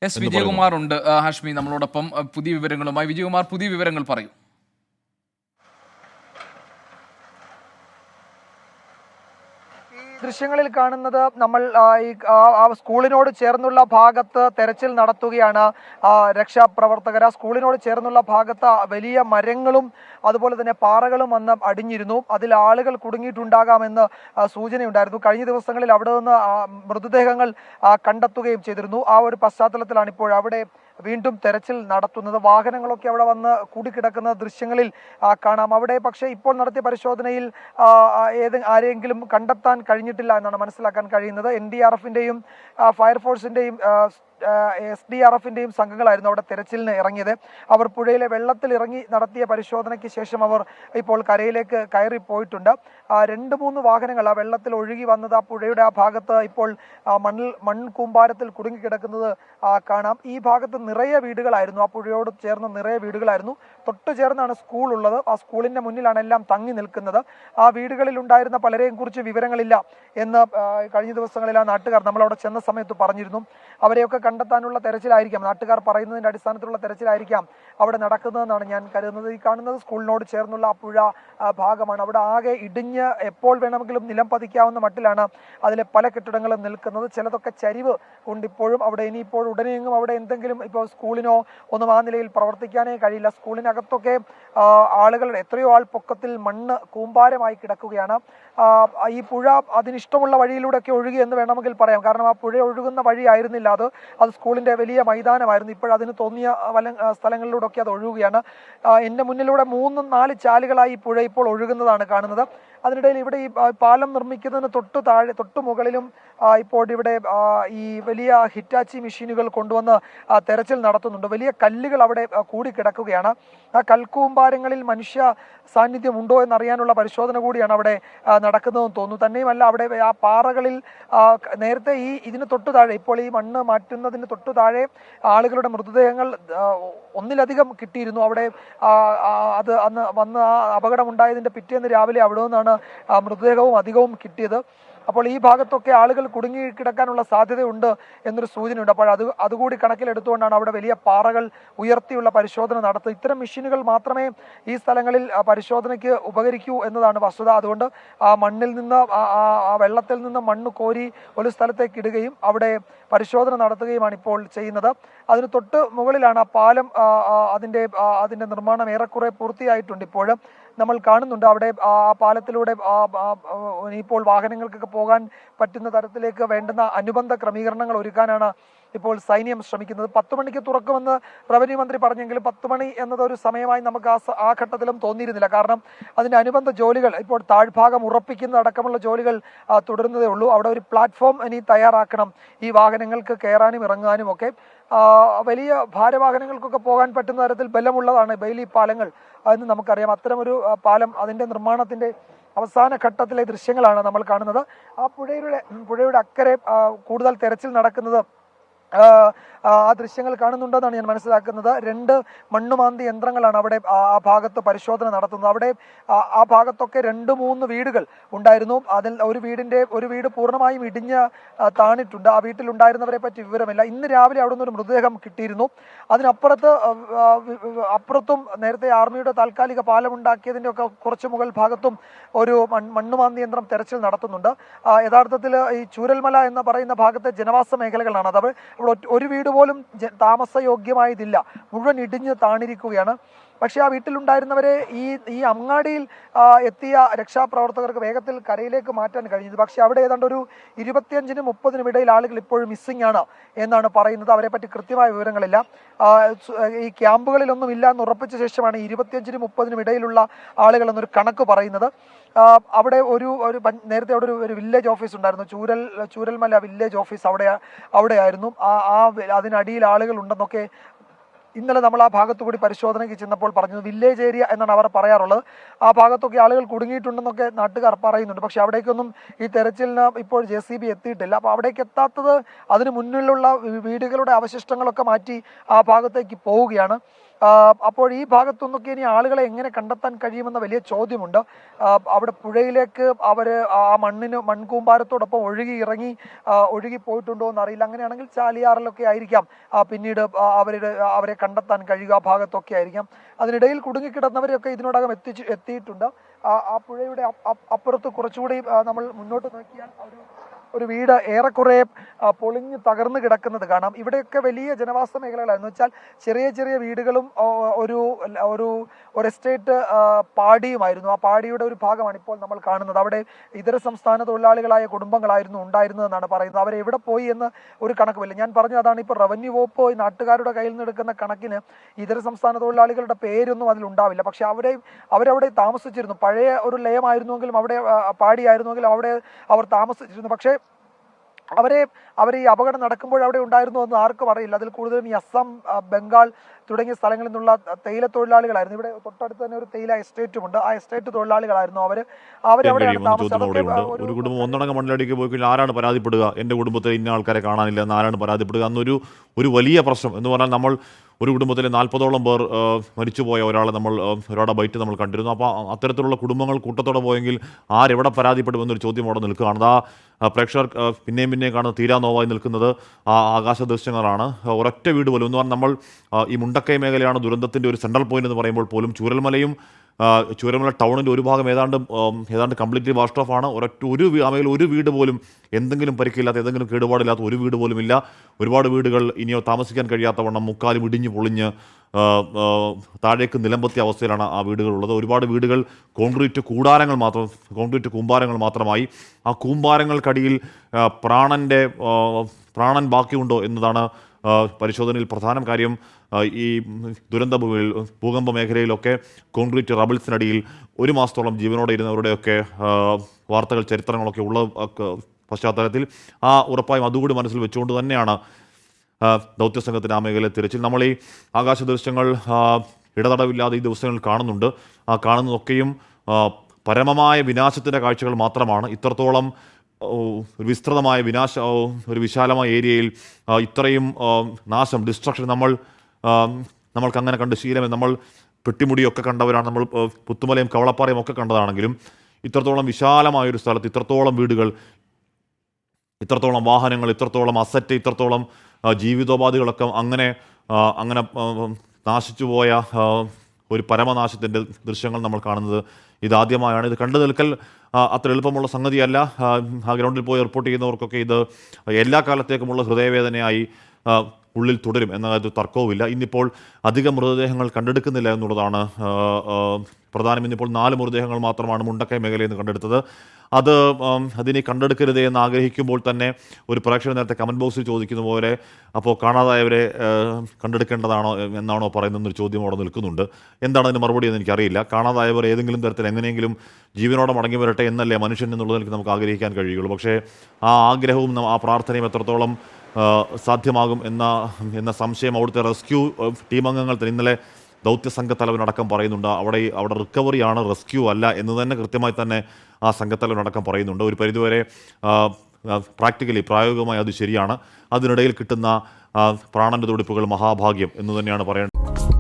S Vijayakumar ഉണ്ട് ഹാഷ്മി നമ്മളോടൊപ്പം പുതിയ വിവരങ്ങളുമായി. വിജയകുമാർ, പുതിയ വിവരങ്ങൾ പറയൂ. ദൃശ്യങ്ങളിൽ കാണുന്നത് നമ്മൾ ഈ സ്കൂളിനോട് ചേർന്നുള്ള ഭാഗത്ത് തെരച്ചിൽ നടത്തുകയാണ് രക്ഷാപ്രവർത്തകർ. സ്കൂളിനോട് ചേർന്നുള്ള ഭാഗത്ത് വലിയ മരങ്ങളും അതുപോലെ തന്നെ പാറകളും വന്ന് അടിഞ്ഞിരുന്നു. അതിൽ ആളുകൾ കുടുങ്ങിയിട്ടുണ്ടാകാമെന്ന് സൂചനയുണ്ടായിരുന്നു. കഴിഞ്ഞ ദിവസങ്ങളിൽ അവിടെ നിന്ന് മൃതദേഹങ്ങൾ കണ്ടെത്തുകയും ചെയ്തിരുന്നു. ആ ഒരു പശ്ചാത്തലത്തിലാണ് ഇപ്പോൾ അവിടെ വീണ്ടും തെരച്ചിൽ നടത്തുന്നത്. വാഹനങ്ങളൊക്കെ അവിടെ വന്ന് കൂടിക്കിടക്കുന്ന ദൃശ്യങ്ങളിൽ കാണാം. അവിടെ പക്ഷേ ഇപ്പോൾ നടത്തിയ പരിശോധനയിൽ ആരെങ്കിലും കണ്ടെത്താൻ കഴിഞ്ഞിട്ടില്ല എന്നാണ് മനസ്സിലാക്കാൻ കഴിയുന്നത്. NDRFിന്റെയും ഫയർഫോഴ്സിന്റെയും SDRFിന്റെയും സംഘങ്ങളായിരുന്നു അവിടെ തെരച്ചിലിന് ഇറങ്ങിയത്. അവർ പുഴയിലെ വെള്ളത്തിൽ ഇറങ്ങി നടത്തിയ പരിശോധനയ്ക്ക് ശേഷം അവർ ഇപ്പോൾ കരയിലേക്ക് കയറി പോയിട്ടുണ്ട്. 2-3 വാഹനങ്ങൾ ആ വെള്ളത്തിൽ ഒഴുകി വന്നത് ആ പുഴയുടെ ആ ഭാഗത്ത് ഇപ്പോൾ മൺകൂമ്പാരത്തിൽ കുടുങ്ങിക്കിടക്കുന്നത് കാണാം. ഈ ഭാഗത്ത് നിറയെ വീടുകളായിരുന്നു, ആ പുഴയോട് ചേർന്ന് നിറയെ വീടുകളായിരുന്നു. തൊട്ടു ചേർന്നാണ് സ്കൂൾ ഉള്ളത്. ആ സ്കൂളിന്റെ മുന്നിലാണ് എല്ലാം തങ്ങി നിൽക്കുന്നത്. ആ വീടുകളിൽ ഉണ്ടായിരുന്ന പലരെയും കുറിച്ച് വിവരങ്ങളില്ല എന്ന് കഴിഞ്ഞ ദിവസങ്ങളിൽ ആ നാട്ടുകാർ നമ്മളവിടെ ചെന്ന സമയത്ത് പറഞ്ഞിരുന്നു. അവരെയൊക്കെ കണ്ടെത്താനുള്ള തെരച്ചിലായിരിക്കാം, നാട്ടുകാർ പറയുന്നതിന്റെ അടിസ്ഥാനത്തിലുള്ള തെരച്ചിലായിരിക്കാം അവിടെ നടക്കുന്നതെന്നാണ് ഞാൻ കരുതുന്നത്. ഈ കാണുന്നത് സ്കൂളിനോട് ചേർന്നുള്ള ആ പുഴ ഭാഗമാണ്. അവിടെ ആകെ ഇടിഞ്ഞ് എപ്പോൾ വേണമെങ്കിലും നിലം പതിക്കാവുന്ന മട്ടിലാണ് അതിലെ പല കെട്ടിടങ്ങളും നിൽക്കുന്നത്. ചിലതൊക്കെ ചരിവ് കൊണ്ടിപ്പോഴും അവിടെ ഇനിയിപ്പോൾ ഉടനെയെങ്കിലും അവിടെ എന്തെങ്കിലും ഇപ്പോൾ സ്കൂളിനോ ഒന്നും ആ നിലയിൽ പ്രവർത്തിക്കാനേ കഴിയില്ല. സ്കൂളിനകത്തൊക്കെ ആളുകളുടെ എത്രയോ ആൾ പൊക്കത്തിൽ മണ്ണ് കൂമ്പാരമായി കിടക്കുകയാണ്. ഈ പുഴ അതിനിഷ്ടമുള്ള വഴിയിലൂടെയൊക്കെ ഒഴുകി എന്ന് വേണമെങ്കിൽ പറയാം. കാരണം ആ പുഴ ഒഴുകുന്ന വഴിയായിരുന്നില്ല അത് സ്കൂളിന്റെ വലിയ മൈതാനമായിരുന്നു. ഇപ്പോഴതിന് തോന്നിയ സ്ഥലങ്ങളിലൂടെ ഒക്കെ അത് ഒഴുകുകയാണ്. എൻ്റെ മുന്നിലൂടെ 3-4 ചാലുകളായി ഈ പുഴ ഇപ്പോൾ ഒഴുകുന്നതാണ് കാണുന്നത്. അതിനിടയിൽ ഇവിടെ ഈ പാലം നിർമ്മിക്കുന്നതിന് തൊട്ടു മുകളിലും ഇപ്പോൾ ഇവിടെ ഈ വലിയ ഹിറ്റാച്ചി മെഷീനുകൾ കൊണ്ടുവന്ന് തെരച്ചിൽ നടത്തുന്നുണ്ട്. വലിയ കല്ലുകൾ അവിടെ കൂടിക്കിടക്കുകയാണ്. ആ കൽക്കൂമ്പാരങ്ങളിൽ മനുഷ്യ സാന്നിധ്യം ഉണ്ടോ എന്നറിയാനുള്ള പരിശോധന കൂടിയാണ് അവിടെ നടക്കുന്നതെന്ന് തോന്നുന്നു. തന്നെയുമല്ല അവിടെ ആ പാറകളിൽ നേരത്തെ ഇതിന് തൊട്ടു താഴെ ഇപ്പോൾ ഈ മണ്ണ് മാറ്റുന്നതിന് തൊട്ടു താഴെ ആളുകളുടെ മൃതദേഹങ്ങൾ ഒന്നിലധികം കിട്ടിയിരുന്നു. അവിടെ അത് അന്ന് വന്ന് ആ അപകടമുണ്ടായതിന്റെ പിറ്റേന്ന് രാവിലെ അവിടെ നിന്നാണ് മൃതദേഹവും അധികവും കിട്ടിയത്. അപ്പോൾ ഈ ഭാഗത്തൊക്കെ ആളുകൾ കുടുങ്ങി കിടക്കാനുള്ള സാധ്യതയുണ്ട് എന്നൊരു സൂചനയുണ്ട്. അപ്പോൾ അതുകൂടി കണക്കിലെടുത്തുകൊണ്ടാണ് അവിടെ വലിയ പാറകൾ ഉയർത്തിയുള്ള പരിശോധന നടത്തുന്നത്. ഇത്തരം മെഷീനുകൾ മാത്രമേ ഈ സ്ഥലങ്ങളിൽ പരിശോധനയ്ക്ക് ഉപകരിക്കൂ എന്നതാണ് വസ്തുത. അതുകൊണ്ട് ആ മണ്ണിൽ നിന്ന് ആ വെള്ളത്തിൽ നിന്ന് മണ്ണ് കോരി ഒരു സ്ഥലത്തേക്ക് ഇടുകയും അവിടെ പരിശോധന നടത്തുകയുമാണ് ഇപ്പോൾ ചെയ്യുന്നത്. അതിന് തൊട്ട് മുകളിലാണ് ആ പാലം. അതിന്റെ നിർമ്മാണം ഏറെക്കുറെ പൂർത്തിയായിട്ടുണ്ട്. ഇപ്പോൾ നമ്മൾ കാണുന്നുണ്ട് അവിടെ ആ പാലത്തിലൂടെ ഇപ്പോൾ വാഹനങ്ങൾക്കൊക്കെ പോകാൻ പറ്റുന്ന തരത്തിലേക്ക് വേണ്ടുന്ന അനുബന്ധ ക്രമീകരണങ്ങൾ ഒരുക്കാനാണ് ഇപ്പോൾ സൈന്യം ശ്രമിക്കുന്നത്. 10 മണിക്ക് തുറക്കുമെന്ന് റവന്യൂ മന്ത്രി പറഞ്ഞെങ്കിലും 10 മണി എന്നതൊരു സമയമായി നമുക്ക് ആ ഘട്ടത്തിലും തോന്നിയിരുന്നില്ല. കാരണം അതിന്റെ അനുബന്ധ ജോലികൾ ഇപ്പോൾ താഴ്ഭാഗം ഉറപ്പിക്കുന്ന അടക്കമുള്ള ജോലികൾ തുടരുന്നതേ ഉള്ളൂ. അവിടെ ഒരു പ്ലാറ്റ്ഫോം ഇനി തയ്യാറാക്കണം ഈ വാഹനങ്ങൾക്ക് കയറാനും ഇറങ്ങാനും ഒക്കെ. വലിയ ഭാരവാഹനങ്ങൾക്കൊക്കെ പോകാൻ പറ്റുന്ന തരത്തിൽ ബലമുള്ളതാണ് ബെയിലി പാലങ്ങൾ എന്ന് നമുക്കറിയാം. അത്തരമൊരു പാലം അതിന്റെ നിർമ്മാണത്തിന്റെ അവസാന ഘട്ടത്തിലെ ദൃശ്യങ്ങളാണ് നമ്മൾ കാണുന്നത്. ആ പുഴയുടെ അക്കരെ കൂടുതൽ തെരച്ചിൽ നടക്കുന്നത് ആ ദൃശ്യങ്ങൾ കാണുന്നുണ്ടെന്നാണ് ഞാൻ മനസ്സിലാക്കുന്നത്. 2 മണ്ണുമാന്തി യന്ത്രങ്ങളാണ് അവിടെ ആ ഭാഗത്ത് പരിശോധന നടത്തുന്നത്. അവിടെ ആ ഭാഗത്തൊക്കെ 2-3 വീടുകൾ ഉണ്ടായിരുന്നു. അതിൽ ഒരു വീട് പൂർണ്ണമായും ഇടിഞ്ഞ് താണിട്ടുണ്ട്. ആ വീട്ടിലുണ്ടായിരുന്നവരെ പറ്റി വിവരമില്ല. ഇന്ന് രാവിലെ അവിടെ നിന്ന് ഒരു മൃതദേഹം കിട്ടിയിരുന്നു. അപ്പുറത്തും നേരത്തെ ആർമിയുടെ താൽക്കാലിക പാലമുണ്ടാക്കിയതിന്റെ ഒക്കെ കുറച്ച് മുകൾ ഭാഗത്തും ഒരു മണ്ണുമാന്തി യന്ത്രം തെരച്ചിൽ നടത്തുന്നുണ്ട്. യഥാർത്ഥത്തിൽ ഈ ചൂരൽമല എന്ന് പറയുന്ന ഭാഗത്തെ ജനവാസ മേഖലകളാണ്. അത് ഒരു വീട് പോലും താമസയോഗ്യമായതില്ല, മുഴുവൻ ഇടിഞ്ഞ് താണിരിക്കുകയാണ്. പക്ഷേ ആ വീട്ടിലുണ്ടായിരുന്നവരെ ഈ അങ്ങാടിയിൽ എത്തിയ രക്ഷാപ്രവർത്തകർക്ക് വേഗത്തിൽ കരയിലേക്ക് മാറ്റാൻ കഴിഞ്ഞത്. പക്ഷെ അവിടെ ഏതാണ്ട് ഒരു 25-30 ഇടയിൽ ആളുകൾ ഇപ്പോഴും മിസ്സിംഗ് ആണ് എന്നാണ് പറയുന്നത്. അവരെ പറ്റി കൃത്യമായ വിവരങ്ങളില്ല. ഈ ക്യാമ്പുകളിലൊന്നും ഇല്ല എന്ന് ഉറപ്പിച്ച ശേഷമാണ് 25-30 ഇടയിലുള്ള ആളുകൾ എന്നൊരു കണക്ക് പറയുന്നത്. അവിടെ നേരത്തെ അവിടെ ഒരു വില്ലേജ് ഓഫീസ് ഉണ്ടായിരുന്നു, ചൂരൽമല വില്ലേജ് ഓഫീസ് അവിടെയായിരുന്നു. അതിനടിയിൽ ആളുകൾ ഉണ്ടെന്നൊക്കെ ഇന്നലെ നമ്മൾ ആ ഭാഗത്തുകൂടി പരിശോധനയ്ക്ക് ചെന്നപ്പോൾ പറഞ്ഞത്. വില്ലേജ് ഏരിയ എന്നാണ് അവർ പറയാറുള്ളത്. ആ ഭാഗത്തൊക്കെ ആളുകൾ കുടുങ്ങിയിട്ടുണ്ടെന്നൊക്കെ നാട്ടുകാർ പറയുന്നുണ്ട്. പക്ഷെ അവിടേക്കൊന്നും ഈ തെരച്ചിലിന് ഇപ്പോൾ JCB എത്തിയിട്ടില്ല. അപ്പോൾ അവിടേക്ക് എത്താത്തത് അതിന് മുന്നിലുള്ള വീടുകളുടെ അവശിഷ്ടങ്ങളൊക്കെ മാറ്റി ആ ഭാഗത്തേക്ക് പോവുകയാണ്. അപ്പോൾ ഈ ഭാഗത്തുനിന്നൊക്കെ ഇനി ആളുകളെ എങ്ങനെ കണ്ടെത്താൻ കഴിയുമെന്ന വലിയ ചോദ്യമുണ്ട്. അവിടെ പുഴയിലേക്ക് അവർ ആ മൺകൂമ്പാരത്തോടൊപ്പം ഒഴുകി പോയിട്ടുണ്ടോ എന്നറിയില്ല. അങ്ങനെയാണെങ്കിൽ ചാലിയാറിലൊക്കെ ആയിരിക്കാം പിന്നീട് അവരെ കണ്ടെത്താൻ കഴിയുക, ആ ഭാഗത്തൊക്കെ ആയിരിക്കാം. അതിനിടയിൽ കുടുങ്ങിക്കിടന്നവരെയൊക്കെ ഇതിനോടകം എത്തിയിട്ടുണ്ട്. ആ പുഴയുടെ അപ്പുറത്ത് കുറച്ചുകൂടി നമ്മൾ മുന്നോട്ട് നോക്കിയാൽ ഒരു വീട് ഏറെക്കുറെ പൊളിഞ്ഞ് തകർന്നു കിടക്കുന്നത് കാണാം. ഇവിടെയൊക്കെ വലിയ ജനവാസ മേഖലകളായിരുന്നു വെച്ചാൽ ചെറിയ ചെറിയ വീടുകളും ഒരു എസ്റ്റേറ്റ് പാടിയുമായിരുന്നു. ആ പാടിയുടെ ഒരു ഭാഗമാണ് ഇപ്പോൾ നമ്മൾ കാണുന്നത്. അവിടെ ഇതര സംസ്ഥാന തൊഴിലാളികളായ കുടുംബങ്ങളായിരുന്നു ഉണ്ടായിരുന്നതെന്നാണ് പറയുന്നത്. അവരെവിടെ പോയി എന്ന് ഒരു കണക്കുമില്ല. ഞാൻ പറഞ്ഞു അതാണ് ഇപ്പോൾ റവന്യൂ വകുപ്പ് നാട്ടുകാരുടെ കയ്യിൽ നിന്ന് എടുക്കുന്ന കണക്കിന് ഇതര സംസ്ഥാന തൊഴിലാളികളുടെ പേരൊന്നും അതിലുണ്ടാവില്ല. പക്ഷെ അവരവിടെ താമസിച്ചിരുന്നു. പഴയ ഒരു ലയമായിരുന്നുവെങ്കിലും അവിടെ പാടിയായിരുന്നുവെങ്കിലും അവിടെ അവർ താമസിച്ചിരുന്നു. പക്ഷേ അവർ ഈ അപകടം നടക്കുമ്പോൾ അവിടെ ഉണ്ടായിരുന്നു എന്ന് ആർക്കും അറിയില്ല. അതിൽ കൂടുതലും ഈ അസം, ബംഗാൾ തുടങ്ങിയ സ്ഥലങ്ങളിൽ നിന്നുള്ള തേയില തൊഴിലാളികളായിരുന്നു. ഇവിടെ തൊട്ടടുത്ത് തന്നെ ഒരു തേയില എസ്റ്റേറ്റുമുണ്ട്. ആ എസ്റ്റേറ്റ് തൊഴിലാളികളായിരുന്നു അവരവിടെയാണ് താമസിച്ചത്. ഒരു കുടുംബം ഒന്നടങ്കം മണ്ണിലടിക്ക് പോയി കഴിഞ്ഞാൽ ആരാണ് പരാതിപ്പെടുക? എൻ്റെ കുടുംബത്തിൽ ഇന്ന ആൾക്കാരെ കാണാനില്ല എന്ന് ആരാണ് പരാതിപ്പെടുക? അന്നൊരു വലിയ പ്രശ്നം എന്ന് പറഞ്ഞാൽ നമ്മൾ ഒരു കുടുംബത്തിലെ 40ഓളം പേർ മരിച്ചുപോയ ഒരാളുടെ ബൈറ്റ് നമ്മൾ കണ്ടിരുന്നു. അപ്പോൾ അത്തരത്തിലുള്ള കുടുംബങ്ങൾ കൂട്ടത്തോടെ പോയെങ്കിൽ ആരെവിടെ പരാതിപ്പെടുമെന്നൊരു ചോദ്യം അവിടെ നിൽക്കുകയാണ്. പ്രേക്ഷകർ പിന്നെയും കാണുന്ന തീരാ നോവായി നിൽക്കുന്നത് ആ ആകാശ ദൃശ്യങ്ങളാണ്. ഒരൊറ്റ വീട് പോലും എന്ന് പറഞ്ഞാൽ നമ്മൾ ഈ മുണ്ടക്കൈ മേഖലയാണ് ദുരന്തത്തിൻ്റെ ഒരു സെൻട്രൽ പോയിന്റ് എന്ന് പറയുമ്പോൾ പോലും ചൂരൽമല ടൗണിൻ്റെ ഒരു ഭാഗം ഏതാണ്ട് കംപ്ലീറ്റ്ലി വാഷ്ഡ് ഓഫ് ആണ്. ഒരു വീട് പോലും എന്തെങ്കിലും പരിക്കില്ലാത്ത, ഏതെങ്കിലും കേടുപാടില്ലാത്ത ഒരു വീട് പോലും ഇല്ല. ഒരുപാട് വീടുകൾ ഇനിയോ താമസിക്കാൻ കഴിയാത്തവണ്ണം മുക്കാലും ഇടിഞ്ഞു പൊളിഞ്ഞ് താഴേക്ക് നിലംപൊത്തിയ അവസ്ഥയിലാണ് ആ വീടുകളുള്ളത്. ഒരുപാട് വീടുകൾ കോൺക്രീറ്റ് കൂമ്പാരങ്ങൾ മാത്രമായി. ആ കൂമ്പാരങ്ങൾക്കടിയിൽ പ്രാണൻ ബാക്കിയുണ്ടോ എന്നതാണ് പരിശോധനയിൽ പ്രധാന കാര്യം. ഈ ഭൂകമ്പ മേഖലയിലൊക്കെ കോൺക്രീറ്റ് റബിൾസിനടിയിൽ 1 മാസത്തോളം ജീവനോടെ ഇരുന്നവരുടെയൊക്കെ വാർത്തകൾ, ചരിത്രങ്ങളൊക്കെ ഉള്ള പശ്ചാത്തലത്തിൽ ഉറപ്പായും അതുകൂടി മനസ്സിൽ വെച്ചുകൊണ്ട് തന്നെയാണ് ദൗത്യസംഘത്തിന് ആ മേഖലയിൽ തിരച്ചിൽ. നമ്മൾ ഈ ആകാശ ദൃശ്യങ്ങൾ ഇടതടവില്ലാതെ ഈ ദിവസങ്ങളിൽ കാണുന്നുണ്ട്. ആ കാണുന്നതൊക്കെയും പരമമായ വിനാശത്തിൻ്റെ കാഴ്ചകൾ മാത്രമാണ്. ഇത്രത്തോളം വിസ്തൃതമായ ഒരു വിശാലമായ ഏരിയയിൽ ഇത്രയും നാശം, ഡിസ്ട്രക്ഷൻ നമ്മൾക്ക് അങ്ങനെ കണ്ട് ശീലമേ. നമ്മൾ പെട്ടിമുടിയൊക്കെ കണ്ടവരാണ്, നമ്മൾ പുത്തുമലയും കവളപ്പാറയും ഒക്കെ കണ്ടതാണെങ്കിലും ഇത്രത്തോളം വിശാലമായൊരു സ്ഥലത്ത് ഇത്രത്തോളം വീടുകൾ, ഇത്രത്തോളം വാഹനങ്ങൾ, ഇത്രത്തോളം അസറ്റ്, ഇത്രത്തോളം ജീവിതോപാധികളൊക്കെ അങ്ങനെ നാശിച്ചുപോയ ഒരു പരമനാശത്തിൻ്റെ ദൃശ്യങ്ങൾ നമ്മൾ കാണുന്നത് ഇതാദ്യമായാണ്. ഇത് കണ്ടു നിൽക്കൽ അത്ര എളുപ്പമുള്ള സംഗതിയല്ല. ആ ഗ്രൗണ്ടിൽ പോയി റിപ്പോർട്ട് ചെയ്യുന്നവർക്കൊക്കെ ഇത് എല്ലാ കാലത്തേക്കുമുള്ള ഹൃദയവേദനയായി ഉള്ളിൽ തുടരും എന്ന കാര്യത്തിൽ തർക്കവുമില്ല. ഇന്നിപ്പോൾ അധികം മൃതദേഹങ്ങൾ കണ്ടെടുക്കുന്നില്ല എന്നുള്ളതാണ് പ്രധാനം. ഇന്നിപ്പോൾ 4 മൃതദേഹങ്ങൾ മാത്രമാണ് മുണ്ടക്കൈ മേഖലയിൽ നിന്ന് കണ്ടെടുത്തത്. അതിനെ കണ്ടെടുക്കരുത് എന്ന് ആഗ്രഹിക്കുമ്പോൾ തന്നെ ഒരു പ്രേക്ഷകർ നേരത്തെ കമൻറ്റ് ബോക്സിൽ ചോദിക്കുന്ന പോലെ അപ്പോൾ കാണാതായവരെ കണ്ടെടുക്കേണ്ടതാണോ എന്നാണോ പറയുന്നൊരു ചോദ്യം അവിടെ നിൽക്കുന്നുണ്ട്. എന്താണ് അതിന് മറുപടി എന്ന് എനിക്കറിയില്ല. കാണാതായവർ ഏതെങ്കിലും തരത്തിൽ എങ്ങനെയെങ്കിലും ജീവനോടെ മടങ്ങി വരട്ടെ എന്നല്ലേ മനുഷ്യൻ എന്നുള്ളതിൽ നമുക്ക് ആഗ്രഹിക്കാൻ കഴിയുള്ളൂ. പക്ഷേ ആ ആഗ്രഹവും ആ പ്രാർത്ഥനയും എത്രത്തോളം സാധ്യമാകും എന്ന സംശയം അവിടുത്തെ റെസ്ക്യൂ ടീം അംഗങ്ങൾ ഇന്നലെ ദൗത്യസംഘത്തലവനടക്കം പറയുന്നുണ്ട്. അവിടെ റിക്കവറിയാണ്, റെസ്ക്യൂ അല്ല എന്ന് തന്നെ കൃത്യമായി തന്നെ ആ സംഘത്തലവനടക്കം പറയുന്നുണ്ട്. ഒരു പരിധിവരെ പ്രായോഗികമായി അത് ശരിയാണ്. അതിനിടയിൽ കിട്ടുന്ന പ്രാണൻ്റെ തുടിപ്പുകൾ മഹാഭാഗ്യം എന്ന് തന്നെയാണ് പറയേണ്ടത്.